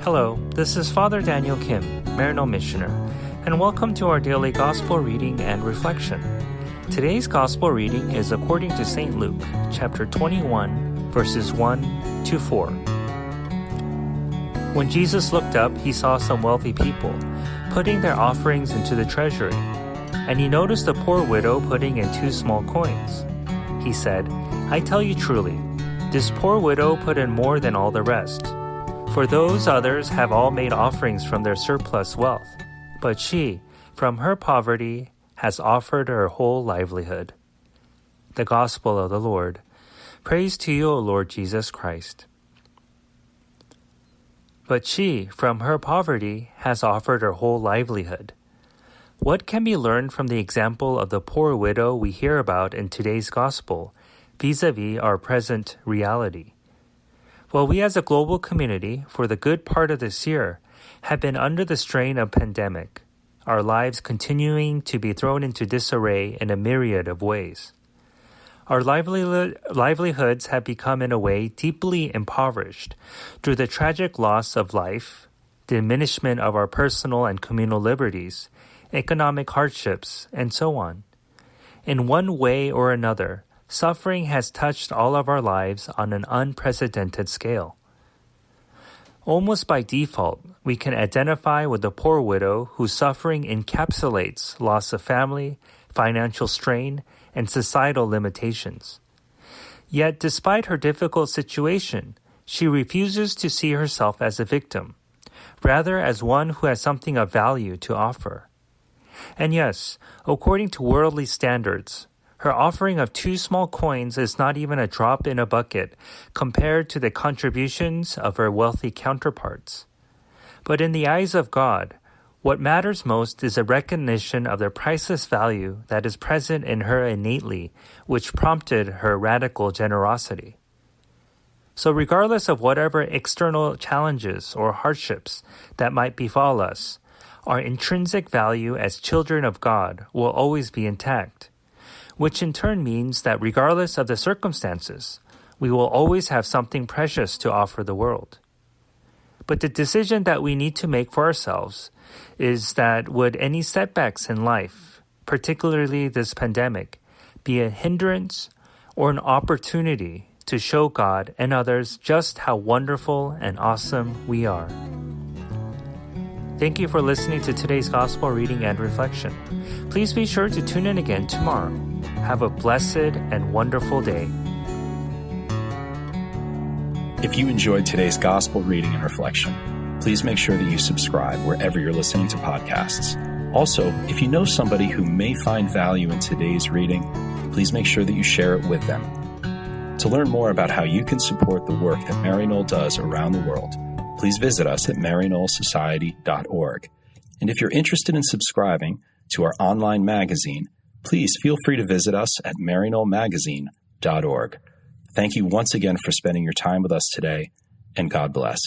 Hello, this is Father Daniel Kim, Maryknoll Missioner, and welcome to our daily Gospel reading and reflection. Today's Gospel reading is according to St. Luke, chapter 21, verses 1 to 4. When Jesus looked up, he saw some wealthy people putting their offerings into the treasury, and he noticed a poor widow putting in 2 small coins. He said, "I tell you truly, this poor widow put in more than all the rest. For those others have all made offerings from their surplus wealth, but she, from her poverty, has offered her whole livelihood." The Gospel of the Lord. Praise to you, O Lord Jesus Christ. But she, from her poverty, has offered her whole livelihood. What can be learned from the example of the poor widow we hear about in today's Gospel, vis-a-vis our present reality? Well, we as a global community, for the good part of this year, have been under the strain of pandemic, our lives continuing to be thrown into disarray in a myriad of ways. Our livelihoods have become in a way deeply impoverished through the tragic loss of life, diminishment of our personal and communal liberties, economic hardships, and so on. In one way or another, suffering has touched all of our lives on an unprecedented scale. Almost by default, we can identify with the poor widow whose suffering encapsulates loss of family, financial strain, and societal limitations. Yet, despite her difficult situation, she refuses to see herself as a victim, rather as one who has something of value to offer. And yes, according to worldly standards, her offering of 2 small coins is not even a drop in a bucket compared to the contributions of her wealthy counterparts. But in the eyes of God, what matters most is a recognition of the priceless value that is present in her innately, which prompted her radical generosity. So regardless of whatever external challenges or hardships that might befall us, our intrinsic value as children of God will always be intact, which in turn means that regardless of the circumstances, we will always have something precious to offer the world. But the decision that we need to make for ourselves is that would any setbacks in life, particularly this pandemic, be a hindrance or an opportunity to show God and others just how wonderful and awesome we are. Thank you for listening to today's Gospel reading and reflection. Please be sure to tune in again tomorrow. Have a blessed and wonderful day. If you enjoyed today's Gospel reading and reflection, please make sure that you subscribe wherever you're listening to podcasts. Also, if you know somebody who may find value in today's reading, please make sure that you share it with them. To learn more about how you can support the work that Maryknoll does around the world, please visit us at maryknollsociety.org. And if you're interested in subscribing to our online magazine, please feel free to visit us at maryknollmagazine.org. Thank you once again for spending your time with us today, and God bless.